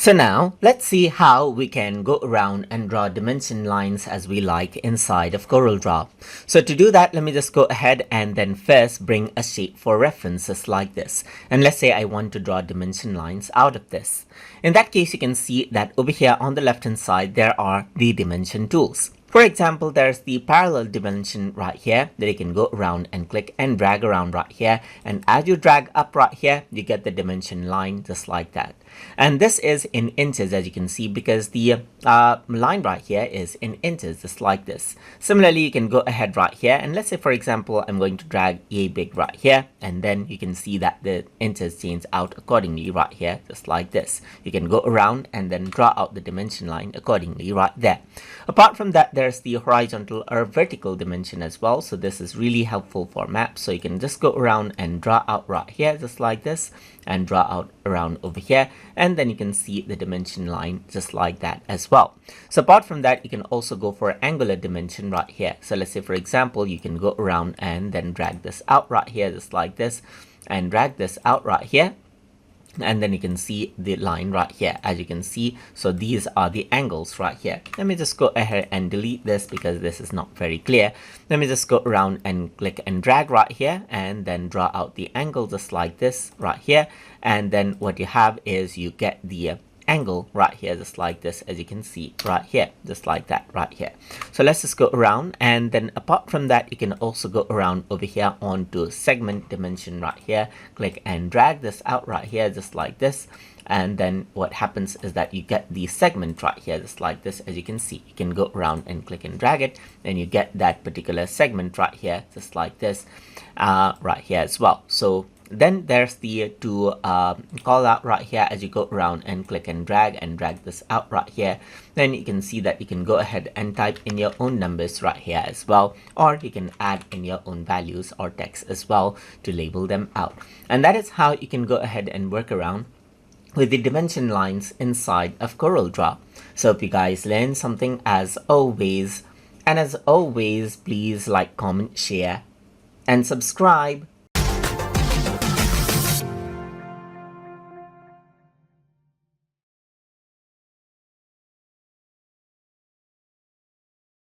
So now let's see how we can go around and draw dimension lines as we like inside of Corel Draw. So to do that, let me just go ahead and then first bring a shape for reference just like this. And let's say I want to draw dimension lines out of this. In that case, you can see that over here on the left hand side, there are the dimension tools. For example, there's the parallel dimension right here that you can go around and click and drag around right here. And as you drag up right here, you get the dimension line just like that. And this is in inches, as you can see, because the line right here is in inches, just like this. Similarly, you can go ahead right here. And let's say, for example, I'm going to drag a big right here. And then you can see that the inches change out accordingly right here, just like this. You can go around and then draw out the dimension line accordingly right there. Apart from that, there's the horizontal or vertical dimension as well. So this is really helpful for maps. So you can just go around and draw out right here, just like this, and draw out around over here. And then you can see the dimension line just like that as well. So apart from that, you can also go for angular dimension right here. So let's say, for example, you can go around and then drag this out right here, just like this, and drag this out right here. And then you can see the line right here, as you can see. So these are the angles right here. Let me just go ahead and delete this because this is not very clear. Let me just go around and click and drag right here and then draw out the angle just like this right here. And then what you have is you get the angle right here, just like this, as you can see right here, just like that right here. So let's just go around, and then apart from that, you can also go around over here onto segment dimension right here, click and drag this out right here, just like this. And then what happens is that you get the segment right here, just like this, as you can see. You can go around and click and drag it, and you get that particular segment right here, just like this, right here as well. So then there's the to call out right here, as you go around and click and drag this out right here. Then you can see that you can go ahead and type in your own numbers right here as well, or you can add in your own values or text as well to label them out. And that is how you can go ahead and work around with the dimension lines inside of Corel Draw. So if you guys learned something as always, and as always, please like, comment, share, and subscribe.